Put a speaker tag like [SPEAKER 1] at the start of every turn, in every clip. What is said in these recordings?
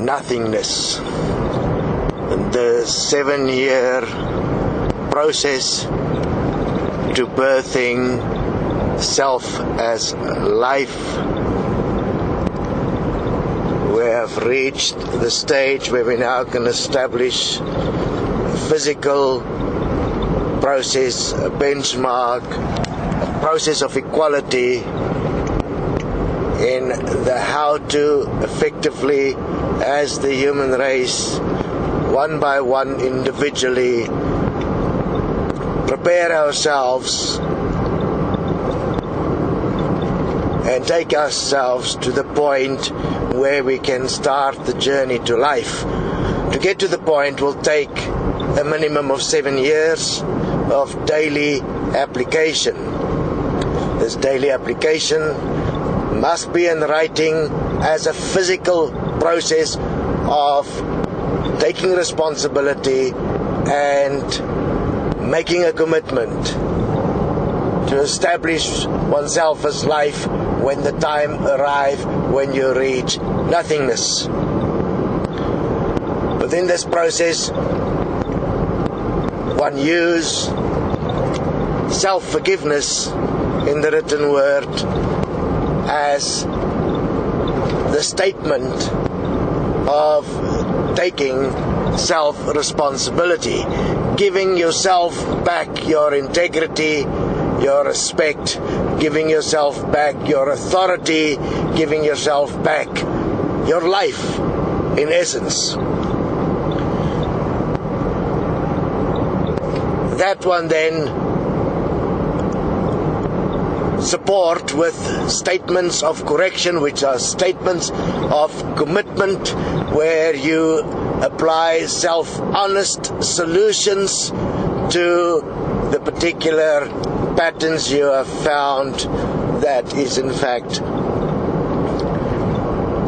[SPEAKER 1] Nothingness. The 7-year process to birthing self as life. We have reached the stage where we now can establish a physical process, a benchmark, a process of equality in the how to effectively, as the human race, one by one, individually, prepare ourselves and take ourselves to the point where we can start the journey to life. To get to the point will take a minimum of 7 years of daily application. This daily application must be in writing as a physical process of taking responsibility and making a commitment to establish oneself as life when the time arrives, when you reach nothingness. Within this process, one use self-forgiveness in the written word as the statement of taking self-responsibility, giving yourself back your integrity, your respect, giving yourself back your authority, giving yourself back your life, in essence. That one then support with statements of correction, which are statements of commitment, where you apply self-honest solutions to the particular patterns you have found that is in fact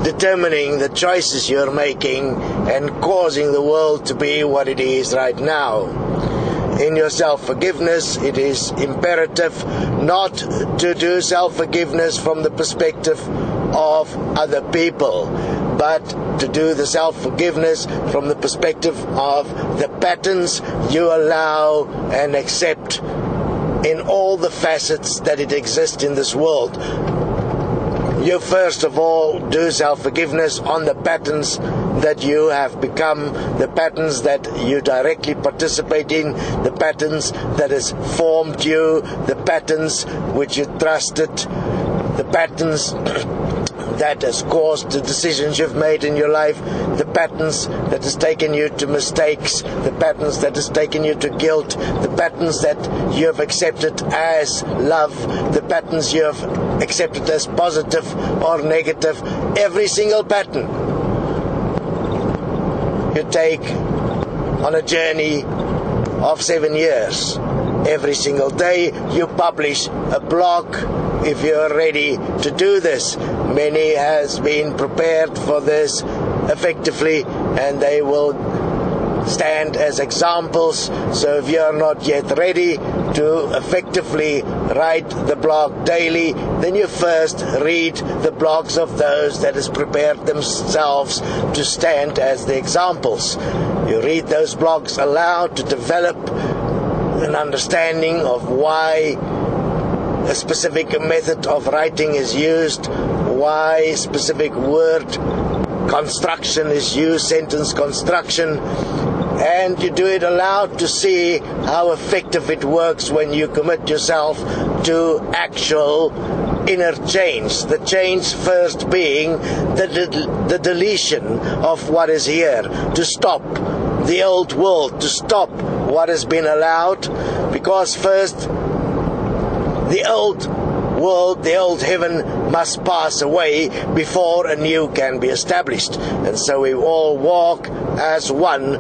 [SPEAKER 1] determining the choices you're making and causing the world to be what it is right now. In your self-forgiveness, it is imperative not to do self-forgiveness from the perspective of other people, but to do the self-forgiveness from the perspective of the patterns you allow and accept in all the facets that it exists in this world. You first of all do self-forgiveness on the patterns that you have become, the patterns that you directly participate in, the patterns that has formed you, the patterns which you trusted, the patterns that has caused the decisions you've made in your life, the patterns that has taken you to mistakes, the patterns that has taken you to guilt, the patterns that you have accepted as love, the patterns you have accepted as positive or negative. Every single pattern you take on a journey of 7 years. Every single day you publish a blog if you are ready to do this. Many has been prepared for this effectively, and they will stand as examples. So if you are not yet ready to effectively write the blog daily, then you first read the blogs of those that has prepared themselves to stand as the examples. You read those blogs aloud to develop an understanding of why a specific method of writing is used, why specific word construction is used, sentence construction, and you do it aloud to see how effective it works when you commit yourself to actual inner change. The change first being the deletion of what is here, to stop the old world, to stop what has been allowed, because first the old world, the old heaven must pass away before a new can be established. And so we all walk as one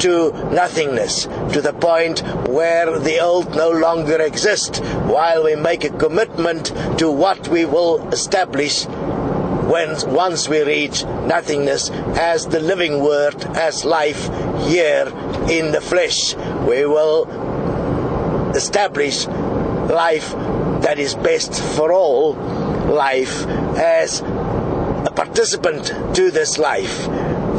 [SPEAKER 1] to nothingness, to the point where the old no longer exists, while we make a commitment to what we will establish once we reach nothingness as the living word, as life here in the flesh. We will establish life that is best for all, life as a participant to this life,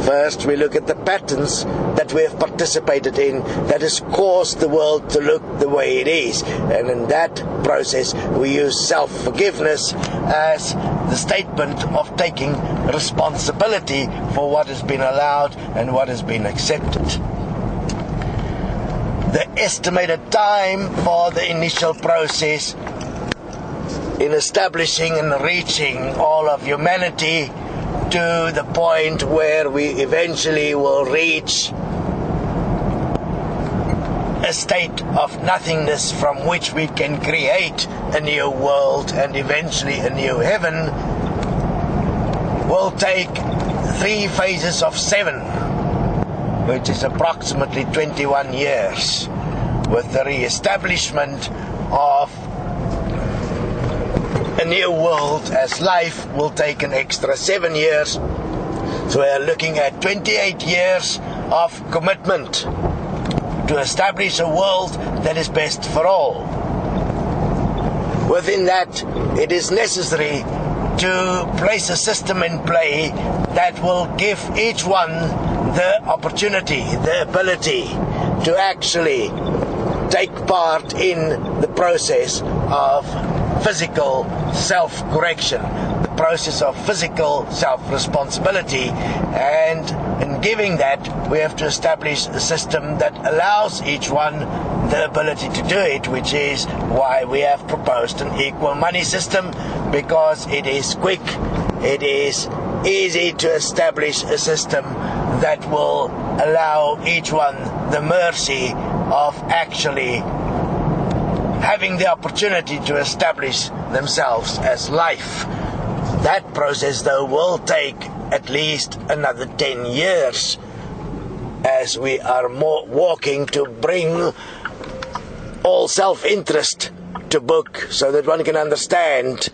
[SPEAKER 1] First, we look at the patterns that we have participated in that has caused the world to look the way it is. And in that process, we use self-forgiveness as the statement of taking responsibility for what has been allowed and what has been accepted. The estimated time for the initial process in establishing and reaching all of humanity to the point where we eventually will reach a state of nothingness from which we can create a new world and eventually a new heaven, will take 3 phases of 7, which is approximately 21 years, with the re-establishment of a new world as life will take an extra 7 years. So we are looking at 28 years of commitment to establish a world that is best for all. Within that, it is necessary to place a system in play that will give each one the opportunity, the ability to actually take part in the process of physical self-correction, the process of physical self-responsibility, and in giving that we have to establish a system that allows each one the ability to do it, which is why we have proposed an equal money system, because it is quick, it is easy to establish a system that will allow each one the mercy of actually having the opportunity to establish themselves as life. That process, though, will take at least another 10 years as we are more walking to bring all self-interest to book, so that one can understand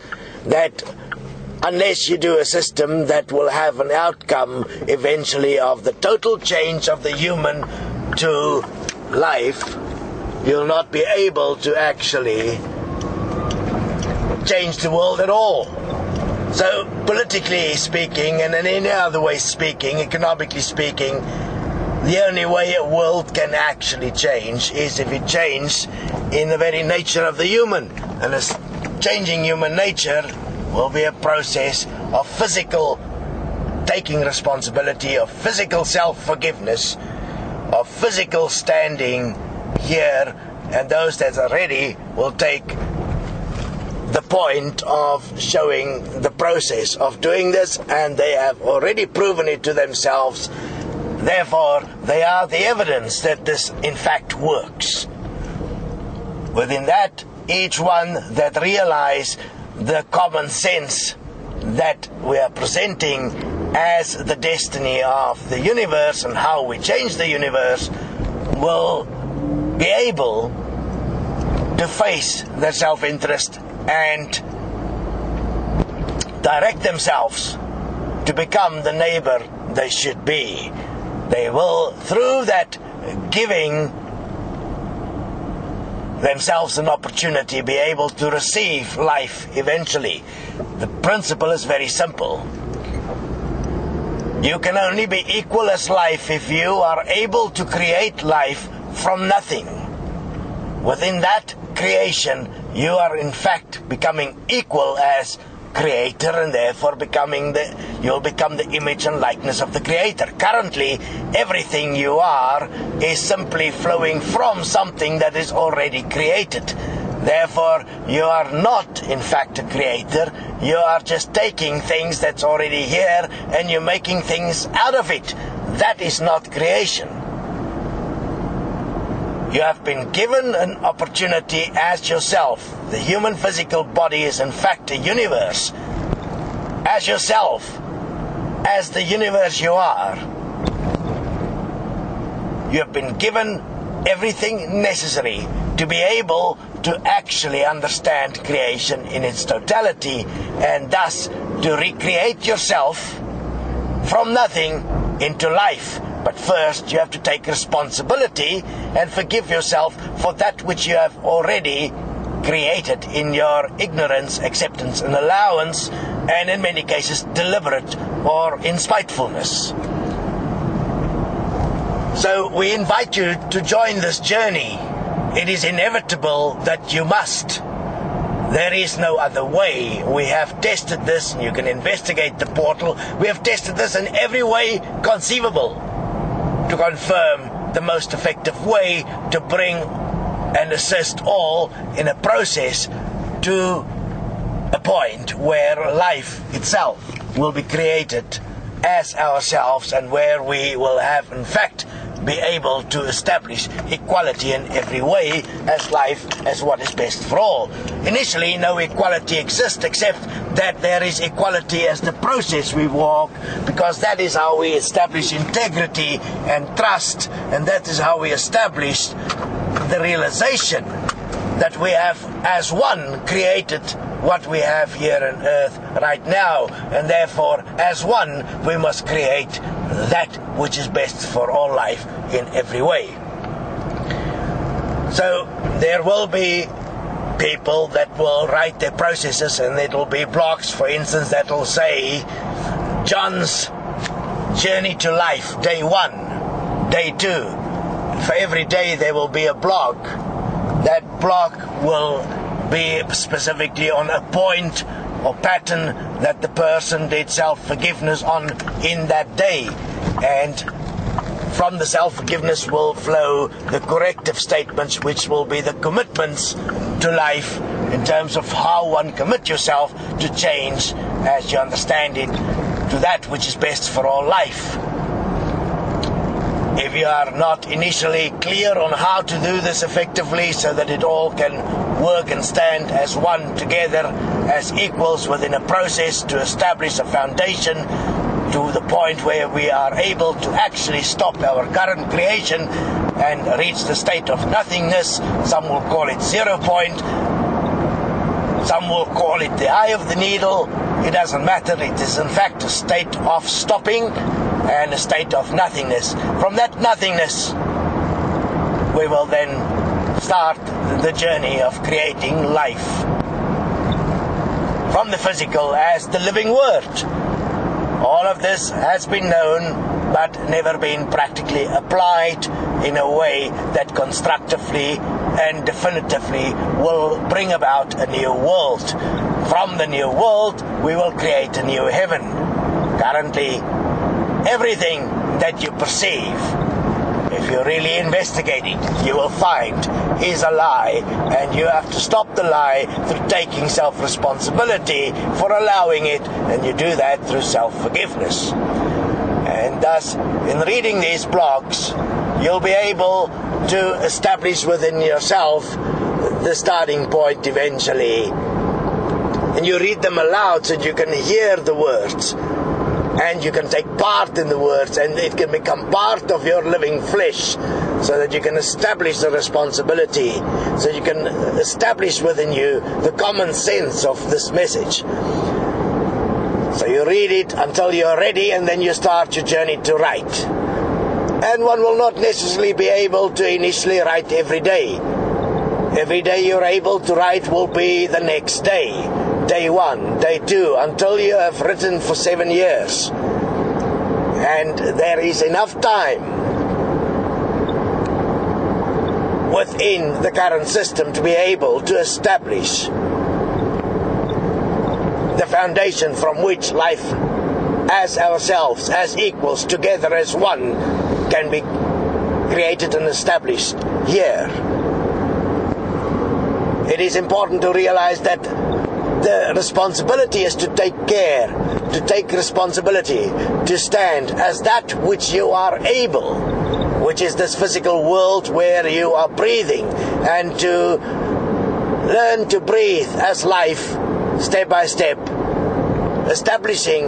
[SPEAKER 1] that unless you do a system that will have an outcome eventually of the total change of the human to life, you'll not be able to actually change the world at all. So, politically speaking, and in any other way speaking, economically speaking, the only way a world can actually change is if it changes in the very nature of the human. And this changing human nature will be a process of physical taking responsibility, of physical self-forgiveness, of physical standing here, and those that are ready will take the point of showing the process of doing this, and they have already proven it to themselves. Therefore, they are the evidence that this in fact works. Within that, each one that realize the common sense that we are presenting as the destiny of the universe and how we change the universe will be able to face their self-interest and direct themselves to become the neighbor they should be. They will, through that giving themselves an opportunity, be able to receive life eventually. The principle is very simple. You can only be equal as life if you are able to create life from nothing. Within that creation, you are in fact becoming equal as creator, and therefore you'll become the image and likeness of the creator. Currently, everything you are is simply flowing from something that is already created. Therefore, you are not in fact a creator. You are just taking things that's already here and you're making things out of it. That is not creation. You have been given an opportunity as yourself. The human physical body is in fact a universe. As yourself, as the universe you are, you have been given everything necessary to be able to actually understand creation in its totality, and thus to recreate yourself from nothing into life. But first you have to take responsibility and forgive yourself for that which you have already created in your ignorance, acceptance and allowance, and in many cases deliberate or in spitefulness. So we invite you to join this journey. It is inevitable that you must. There is no other way. We have tested this, and you can investigate the portal. We have tested this in every way conceivable to confirm the most effective way to bring and assist all in a process to a point where life itself will be created as ourselves, and where we will have, in fact, be able to establish equality in every way as life, as what is best for all. Initially, no equality exists, except that there is equality as the process we walk, because that is how we establish integrity and trust, and that is how we establish the realization that we have as one created what we have here on earth right now, and therefore as one we must create that which is best for all life in every way. So there will be people that will write their processes, and it will be blocks, for instance, that will say John's journey to life, day 1, day 2. For every day there will be a block. That block will be specifically on a point or pattern that the person did self-forgiveness on in that day, and from the self-forgiveness will flow the corrective statements, which will be the commitments to life in terms of how one commit yourself to change as you understand it to that which is best for all life. If you are not initially clear on how to do this effectively so that it all can work and stand as one together, as equals within a process to establish a foundation to the point where we are able to actually stop our current creation and reach the state of nothingness. Some will call it 0 point, some will call it the eye of the needle. It doesn't matter. It is in fact a state of stopping and a state of nothingness. From that nothingness, we will then start the journey of creating life. From the physical as the living word. All of this has been known, but never been practically applied in a way that constructively and definitively will bring about a new world. From the new world, we will create a new heaven. Currently, everything that you perceive, if you really investigate it, you will find is a lie, and you have to stop the lie through taking self-responsibility for allowing it, and you do that through self-forgiveness. And thus, in reading these blogs, you'll be able to establish within yourself the starting point eventually. And you read them aloud so that you can hear the words, and you can take part in the words, and it can become part of your living flesh, so that you can establish the responsibility, so you can establish within you the common sense of this message. So you read it until you're ready, and then you start your journey to write. And one will not necessarily be able to initially write every day. Every day you're able to write will be the next day. Day 1, day 2, until you have written for 7 years. And there is enough time within the current system to be able to establish the foundation from which life as ourselves, as equals, together as one, can be created and established here. It is important to realize that the responsibility is to take care, to take responsibility, to stand as that which you are able, which is this physical world where you are breathing, and to learn to breathe as life, step by step, establishing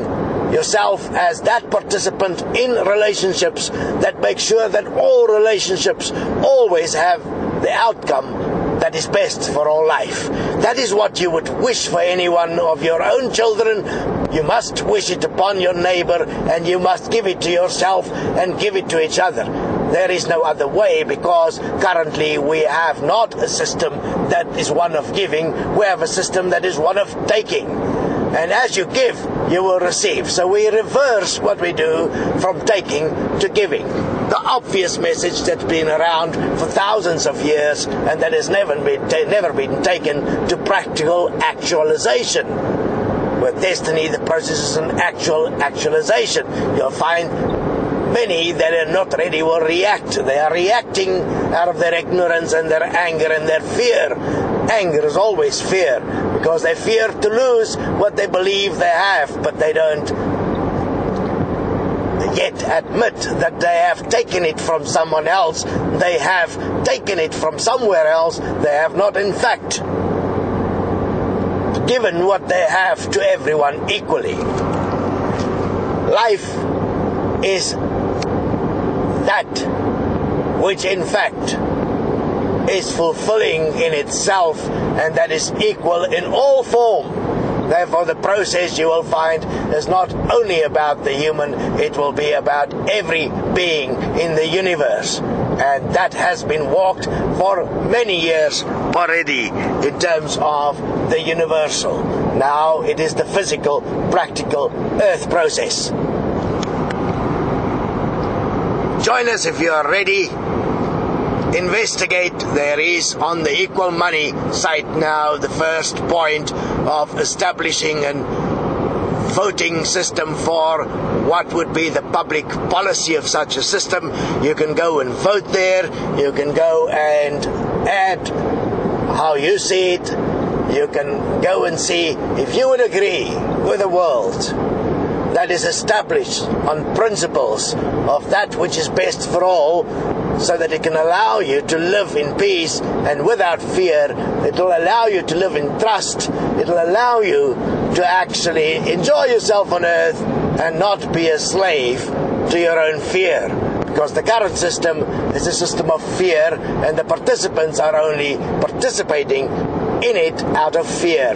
[SPEAKER 1] yourself as that participant in relationships that make sure that all relationships always have the outcome that is best for all life. That is what you would wish for any one of your own children. You must wish it upon your neighbor, and you must give it to yourself and give it to each other. There is no other way, because currently we have not a system that is one of giving. We have a system that is one of taking. And as you give, you will receive. So we reverse what we do from taking to giving. the obvious message that's been around for thousands of years and that has never been taken to practical actualization. With destiny, the process is an actualization. You'll find many that are not ready will react. They are reacting out of their ignorance and their anger and their fear. Anger is always fear, because they fear to lose what they believe they have, but they don't yet admit that they have taken it from someone else. They have taken it from somewhere else. They have not, in fact, given what they have to everyone equally. Life is that which, in fact, is fulfilling in itself, and that is equal in all form. Therefore, the process you will find is not only about the human, it will be about every being in the universe. And that has been walked for many years already in terms of the universal. Now it is the physical, practical earth process. Join us if you are ready. Investigate. There is on the Equal Money site now the first point of establishing an voting system for what would be the public policy of such a system. You can go and vote there. You can go and add how you see it. You can go and see if you would agree with a world that is established on principles of that which is best for all, so that it can allow you to live in peace and without fear. It will allow you to live in trust. It will allow you to actually enjoy yourself on earth and not be a slave to your own fear. Because the current system is a system of fear, and the participants are only participating in it out of fear.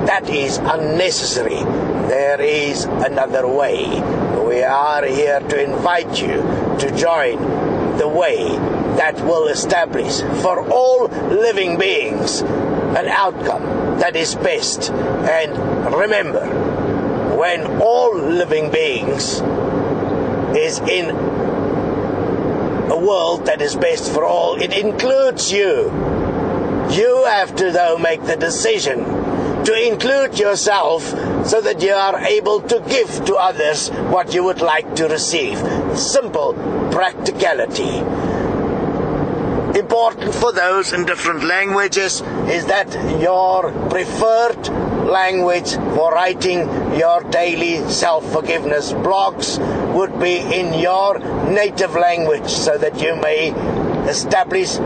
[SPEAKER 1] That is unnecessary. There is another way. We are here to invite you to join the way that will establish for all living beings an outcome that is best. And remember, when all living beings is in a world that is best for all, it includes you. You have to, though, make the decision to include yourself so that you are able to give to others what you would like to receive. Simple practicality. Important for those in different languages is that your preferred language for writing your daily self-forgiveness blogs would be in your native language, so that you may establish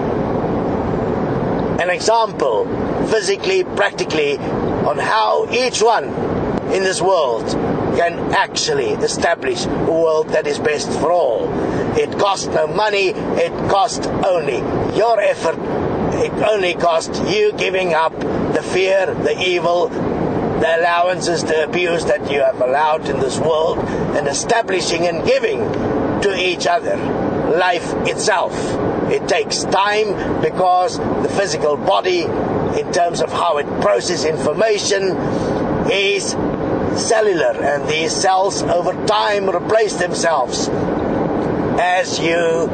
[SPEAKER 1] an example, physically, practically, on how each one in this world can actually establish a world that is best for all. It costs no money, it costs only your effort, it only costs you giving up the fear, the evil, the allowances, the abuse that you have allowed in this world, and establishing and giving to each other life itself. It takes time, because the physical body, in terms of how it processes information, is cellular, and these cells over time replace themselves. As you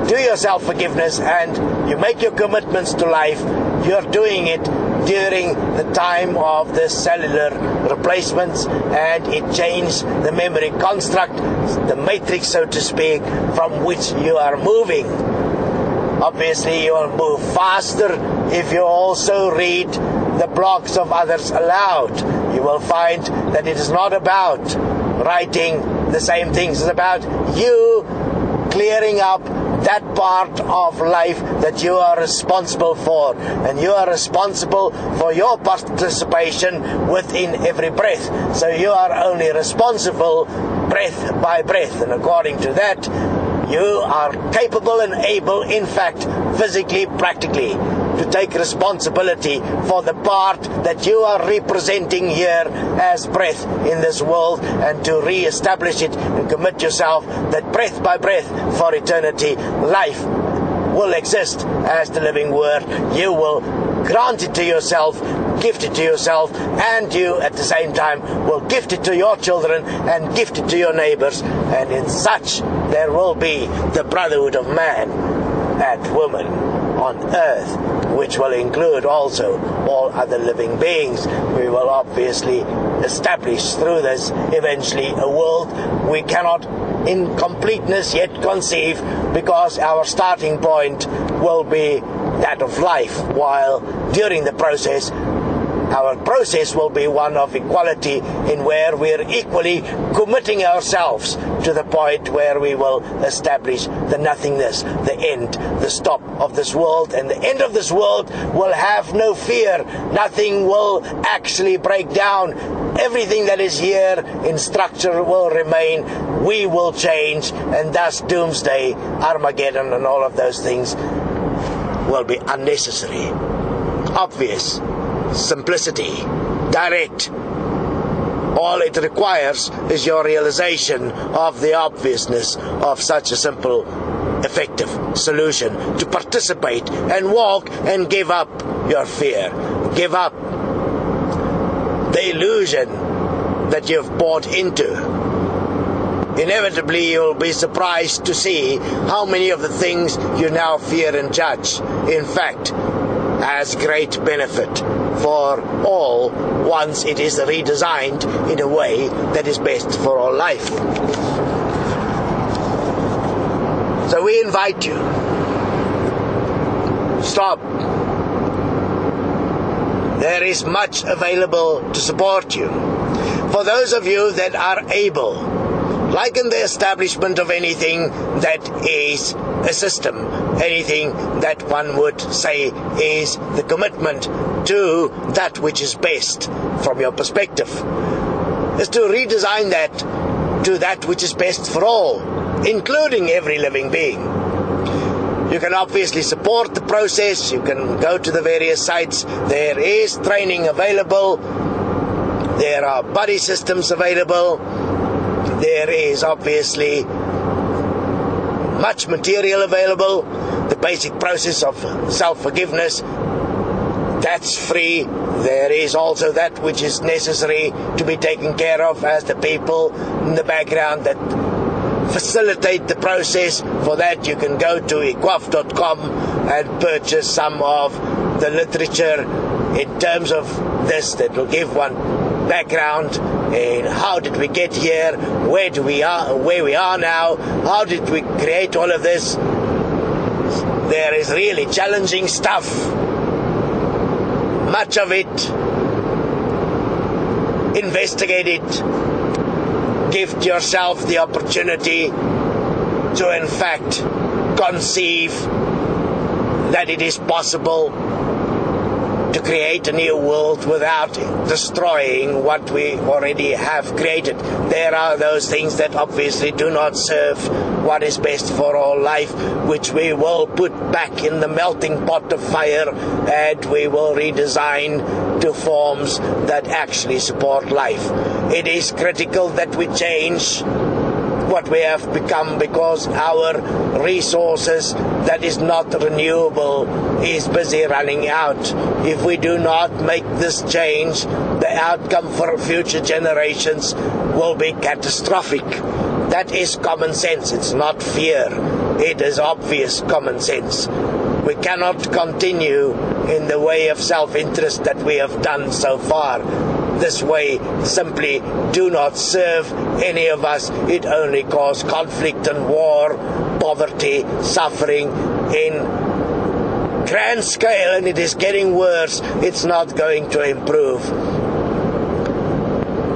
[SPEAKER 1] do your self-forgiveness and you make your commitments to life, you're doing it during the time of the cellular replacements, and it changes the memory construct, the matrix, so to speak, from which you are moving. Obviously, you will move faster if you also read the blogs of others aloud. You will find that it is not about writing the same things. It's about you clearing up that part of life that you are responsible for. And you are responsible for your participation within every breath. So you are only responsible breath by breath. And according to that, you are capable and able, in fact, physically, practically, to take responsibility for the part that you are representing here as breath in this world, and to re-establish it and commit yourself that breath by breath for eternity, life will exist as the living word. You will grant it to yourself, gift it to yourself, and you at the same time will gift it to your children and gift it to your neighbors, and in such there will be the brotherhood of man and woman on earth, which will include also all other living beings. We will obviously establish through this eventually a world we cannot in completeness yet conceive, because our starting point will be that of life, while during the process our process will be one of equality, in where we're equally committing ourselves to the point where we will establish the nothingness, the end, the stop of this world. And the end of this world will have no fear. Nothing will actually break down. Everything that is here in structure will remain. We will change, and thus doomsday, Armageddon, and all of those things will be unnecessary. Obvious. Simplicity, direct. All it requires is your realization of the obviousness of such a simple, effective solution, to participate and walk and give up your fear. Give up the illusion that you've bought into. Inevitably, you'll be surprised to see how many of the things you now fear and judge, in fact, has great benefit for all once it is redesigned in a way that is best for all life. So we invite you, stop. There is much available to support you. For those of you that are able, like in the establishment of anything that is a system, anything that one would say is the commitment to that which is best from your perspective, is to redesign that to that which is best for all, including every living being. You can obviously support the process. You can go to the various sites. There is training available. There are buddy systems available. There is obviously much material available. The basic process of self-forgiveness, that's free. There is also that which is necessary to be taken care of as the people in the background that facilitate the process. For that you can go to equaf.com and purchase some of the literature in terms of this that will give one background in how did we get here, where we are now, how did we create all of this. There is really challenging stuff, much of it. Investigate it. Give yourself the opportunity to in fact conceive that it is possible to create a new world without destroying what we already have created. There are those things that obviously do not serve what is best for all life, which we will put back in the melting pot of fire, and we will redesign to forms that actually support life. It is critical that we change what we have become, because our resources that is not renewable is busy running out. If we do not make this change, the outcome for future generations will be catastrophic. That is common sense. It's not fear. It is obvious common sense. We cannot continue in the way of self-interest that we have done so far. This way simply do not serve any of us. It only causes conflict and war, poverty, suffering in grand scale, and it is getting worse. It's not going to improve.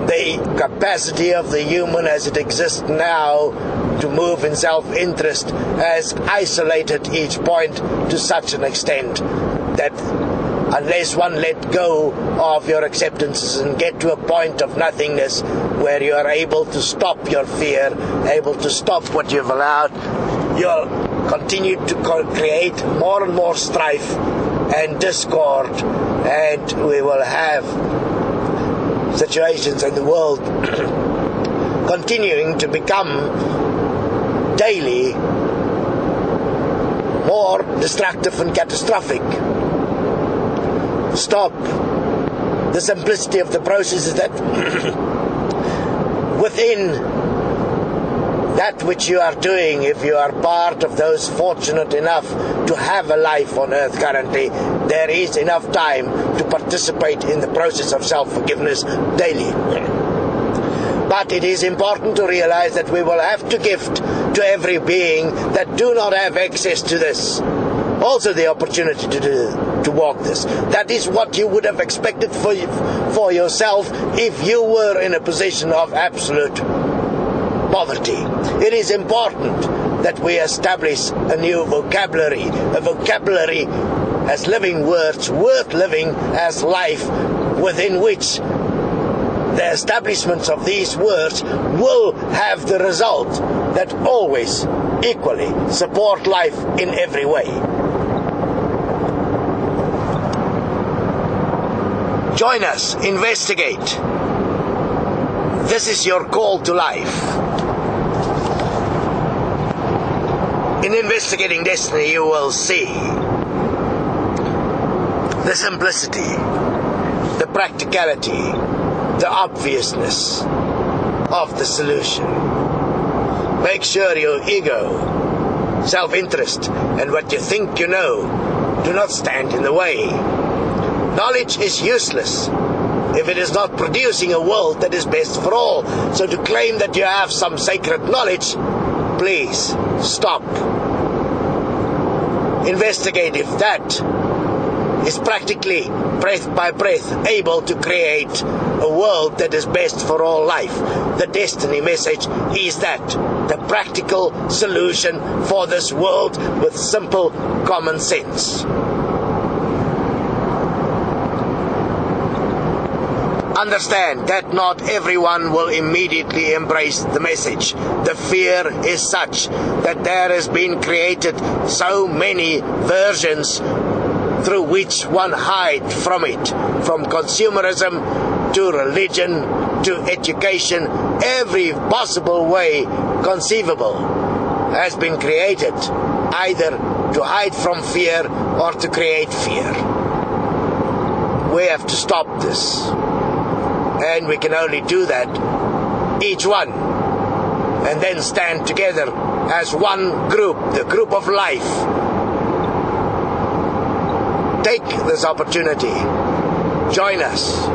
[SPEAKER 1] The capacity of the human as it exists now to move in self-interest has isolated each point to such an extent that unless one let go of your acceptances and get to a point of nothingness where you are able to stop your fear, able to stop what you've allowed, you'll continue to create more and more strife and discord, and we will have situations in the world continuing to become daily more destructive and catastrophic. Stop. The simplicity of the process is that within that which you are doing, if you are part of those fortunate enough to have a life on earth currently, there is enough time to participate in the process of self-forgiveness daily. But it is important to realize that we will have to gift to every being that do not have access to this also the opportunity to walk this. That is what you would have expected for yourself if you were in a position of absolute poverty. It is important that we establish a new vocabulary, a vocabulary as living words, worth living as life, within which the establishments of these words will have the result that always equally support life in every way. Join us, investigate. This is your call to life. In investigating destiny, you will see the simplicity, the practicality, the obviousness of the solution. Make sure your ego, self-interest, and what you think you know do not stand in the way. Knowledge is useless if it is not producing a world that is best for all. So to claim that you have some sacred knowledge, please stop. Investigate if that is practically, breath by breath, able to create a world that is best for all life. The destiny message is that, the practical solution for this world with simple common sense. Understand that not everyone will immediately embrace the message. The fear is such that there has been created so many versions through which one hide from it, from consumerism to religion to education. Every possible way conceivable has been created, either to hide from fear or to create fear. We have to stop this. And we can only do that, each one, and then stand together as one group, the group of life. Take this opportunity. Join us.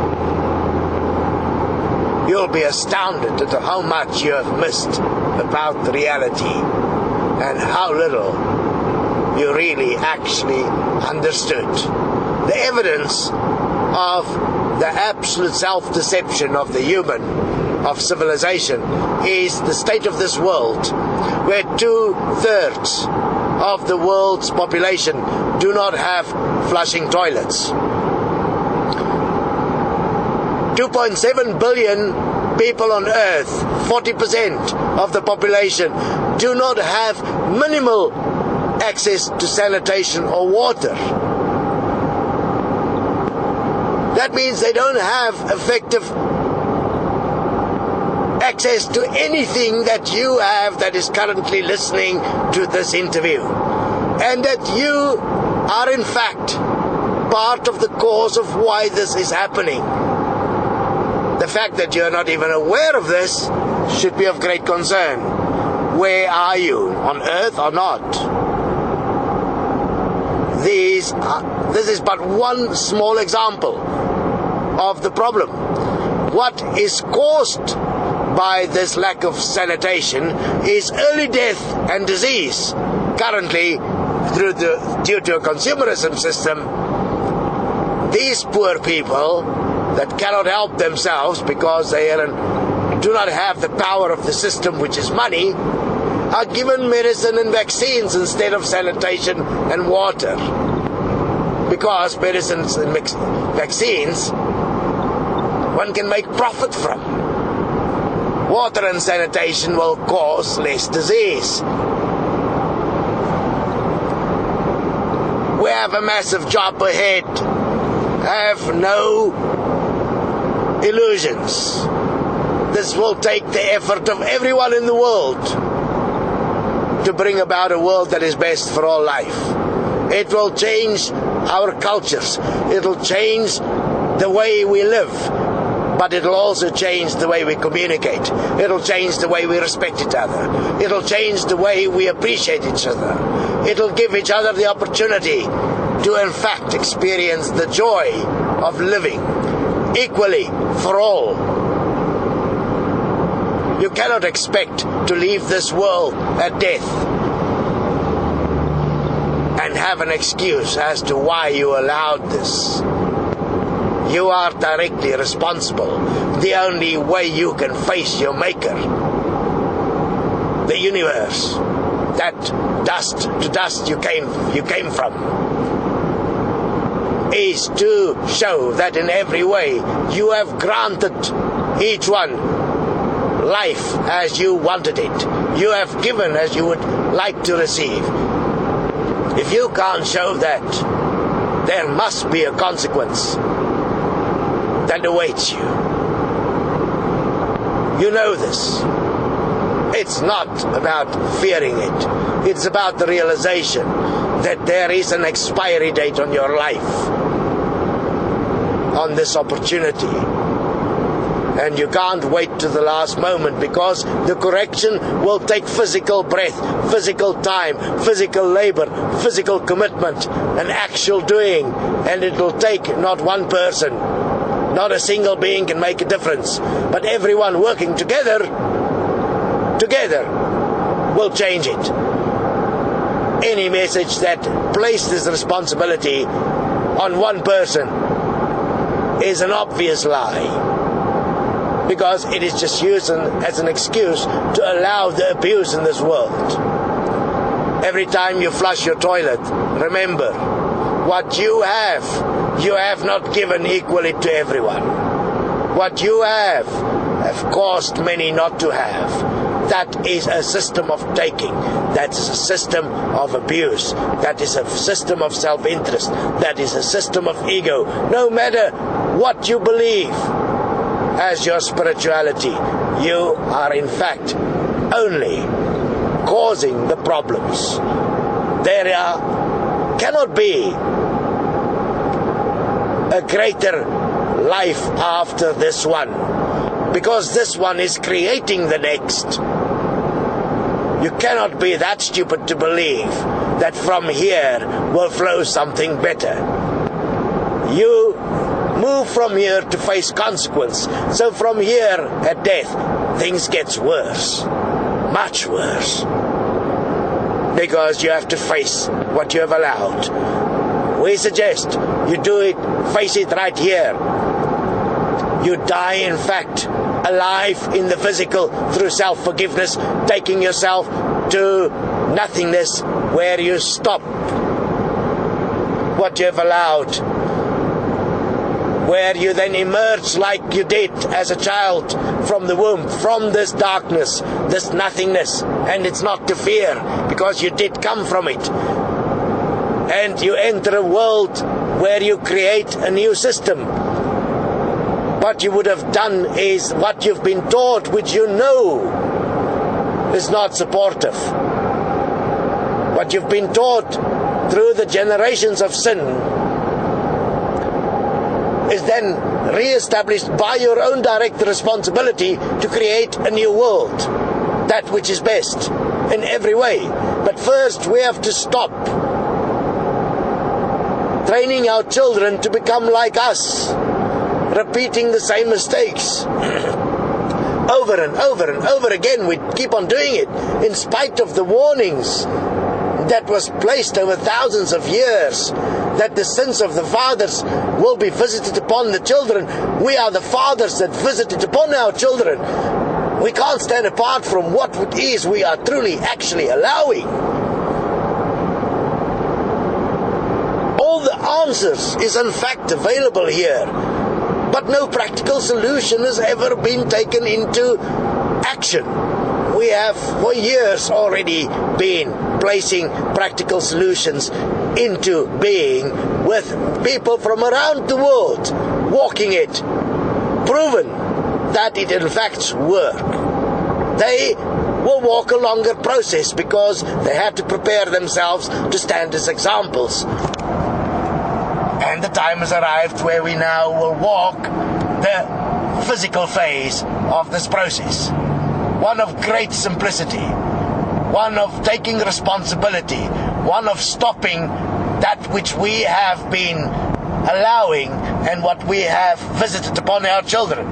[SPEAKER 1] You'll be astounded at how much you have missed about the reality and how little you really actually understood. The evidence of the absolute self-deception of the human, of civilization, is the state of this world, where 2/3 of the world's population do not have flushing toilets. 2.7 billion people on earth, 40% of the population, do not have minimal access to sanitation or water. That means they don't have effective access to anything that you have that is currently listening to this interview. And that you are in fact part of the cause of why this is happening. The fact that you are not even aware of this should be of great concern. Where are you? On earth or not? This is but one small example of the problem. What is caused by this lack of sanitation is early death and disease. Currently, due to a consumerism system, these poor people that cannot help themselves because they do not have the power of the system, which is money, are given medicine and vaccines instead of sanitation and water. Because medicines and vaccines one can make profit from. Water and sanitation will cause less disease. We have a massive job ahead. Have no illusions. This will take the effort of everyone in the world to bring about a world that is best for all life. It will change our cultures. It'll change the way we live. But it'll also change the way we communicate. It'll change the way we respect each other. It'll change the way we appreciate each other. It'll give each other the opportunity to in fact experience the joy of living equally for all. You cannot expect to leave this world at death and have an excuse as to why you allowed this. You are directly responsible. The only way you can face your maker, the universe, that dust to dust you came from, is to show that in every way you have granted each one life as you wanted it. You have given as you would like to receive. If you can't show that, there must be a consequence that awaits you. You know this. It's not about fearing it. It's about the realization that there is an expiry date on your life, on this opportunity. And you can't wait to the last moment, because the correction will take physical breath, physical time, physical labor, physical commitment, and actual doing. And it will take not one person, not a single being can make a difference, but everyone working together will change it. Any message that places responsibility on one person is an obvious lie, because it is just used as an excuse to allow the abuse in this world. Every time you flush your toilet, remember, what you have not given equally to everyone. What you have caused many not to have. That is a system of taking. That is a system of abuse. That is a system of self-interest. That is a system of ego. No matter what you believe as your spirituality, you are in fact only causing the problems. There cannot be a greater life after this one, because this one is creating the next. You cannot be that stupid to believe that from here will flow something better. You move from here to face consequence. So from here at death, things gets worse, much worse, because you have to face what you have allowed. We suggest you do it, face it right here. You die, in fact, alive in the physical through self-forgiveness, taking yourself to nothingness, where you stop what you have allowed, where you then emerge like you did as a child from the womb, from this darkness, this nothingness. And it's not to fear, because you did come from it. And you enter a world where you create a new system. What you would have done is what you've been taught, which you know is not supportive. What you've been taught through the generations of sin is then re-established by your own direct responsibility to create a new world, that which is best in every way. But first we have to stop training our children to become like us, repeating the same mistakes over and over and over again. We keep on doing it in spite of the warnings that was placed over thousands of years, that the sins of the fathers will be visited upon the children. We are the fathers that visited upon our children. We can't stand apart from what it is we are truly actually allowing. All the answers is in fact available here, but no practical solution has ever been taken into action. We have for years already been placing practical solutions into being with people from around the world, walking it, proven that it in fact works. They will walk a longer process because they had to prepare themselves to stand as examples. And the time has arrived where we now will walk the physical phase of this process. One of great simplicity, one of taking responsibility, one of stopping that which we have been allowing and what we have visited upon our children.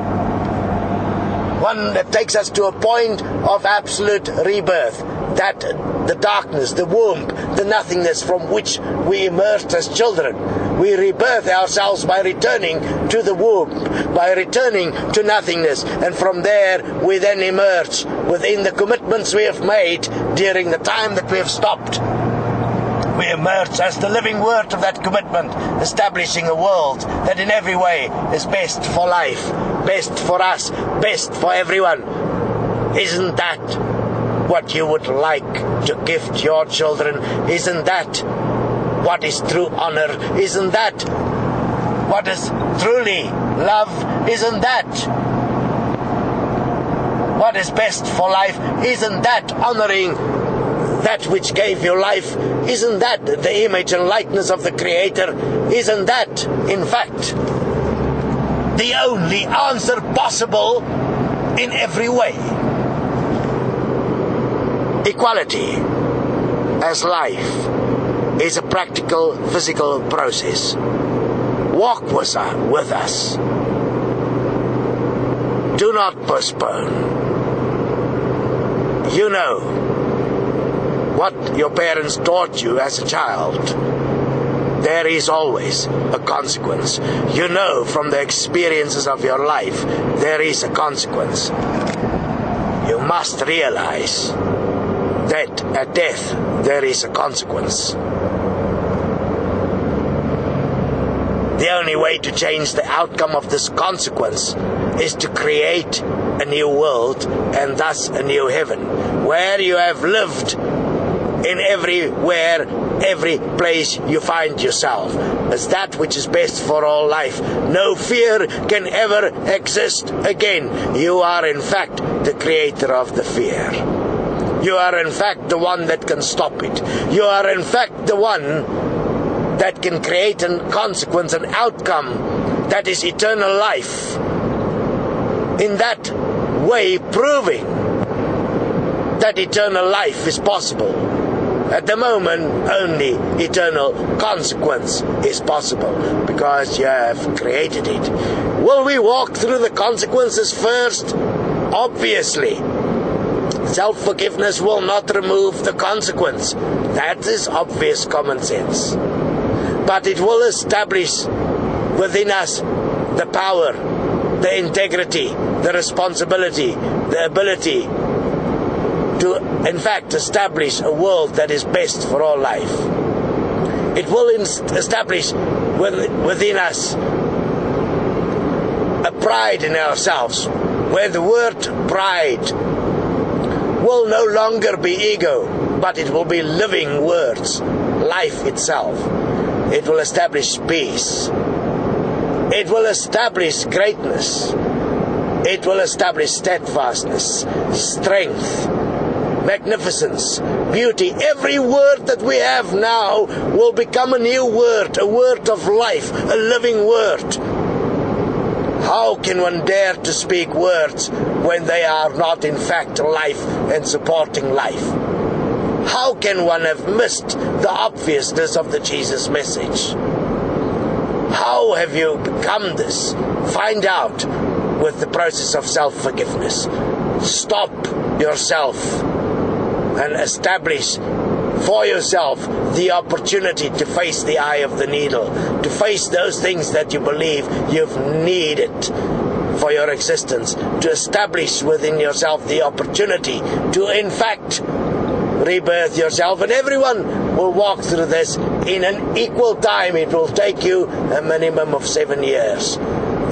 [SPEAKER 1] One that takes us to a point of absolute rebirth, that the darkness, the womb, the nothingness from which we emerged as children. We rebirth ourselves by returning to the womb, by returning to nothingness, and from there we then emerge within the commitments we have made during the time that we have stopped. We emerge as the living word of that commitment, establishing a world that in every way is best for life, best for us, best for everyone. Isn't that what you would like to gift your children? Isn't that what is true honor? Isn't that what is truly love? Isn't that what is best for life? Isn't that honoring that which gave you life? Isn't that the image and likeness of the Creator? Isn't that, in fact, the only answer possible in every way? Equality as life is a practical physical process. Walk with us. Do not postpone. You know what your parents taught you as a child. There is always a consequence. You know from the experiences of your life, there is a consequence. You must realize that at death, there is a consequence. The only way to change the outcome of this consequence is to create a new world and thus a new heaven, where you have lived in every place you find yourself, as that which is best for all life. No fear can ever exist again. You are in fact the creator of the fear. You are in fact the one that can stop it. You are in fact the one that can create a consequence, an outcome that is eternal life. In that way, proving that eternal life is possible. At the moment, only eternal consequence is possible, because you have created it. Will we walk through the consequences first? Obviously. Self-forgiveness will not remove the consequence. That is obvious common sense. But it will establish within us the power, the integrity, the responsibility, the ability to, in fact, establish a world that is best for all life. It will establish within us a pride in ourselves, where the word pride will no longer be ego, but it will be living words, life itself. It will establish peace. It will establish greatness. It will establish steadfastness, strength, magnificence, beauty. Every word that we have now will become a new word, a word of life, a living word. How can one dare to speak words when they are not in fact life and supporting life? How can one have missed the obviousness of the Jesus message? How have you become this? Find out with the process of self-forgiveness. Stop yourself and establish for yourself the opportunity to face the eye of the needle, to face those things that you believe you've needed for your existence, to establish within yourself the opportunity to, in fact, rebirth yourself. And everyone will walk through this in an equal time it will take you a minimum of 7 years.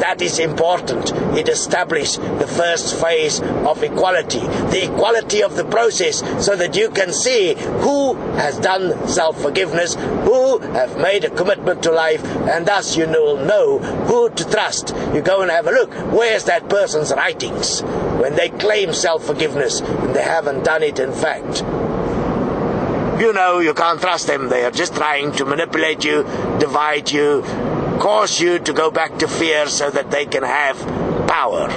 [SPEAKER 1] That is important. It establishes the first phase of equality, the equality of the process, so that you can see who has done self-forgiveness, who have made a commitment to life, and thus you will know who to trust. You go and have a look. Where's that person's writings when they claim self-forgiveness and they haven't done it in fact? You know you can't trust them. They are just trying to manipulate you, divide you, cause you to go back to fear so that they can have power.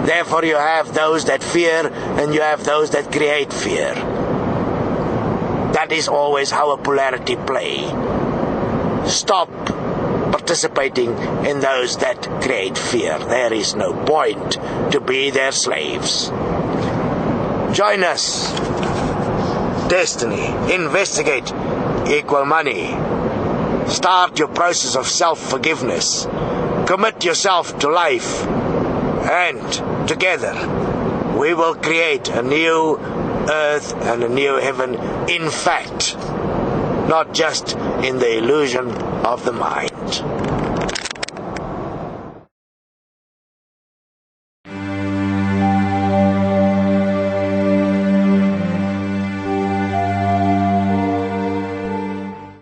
[SPEAKER 1] Therefore you have those that fear and you have those that create fear. That is always how a polarity play. Stop participating in those that create fear. There is no point to be their slaves. Join us. Destiny. Investigate. Equal money. Start your process of self-forgiveness. Commit yourself to life. And together we will create a new earth and a new heaven, in fact, not just in the illusion of the mind.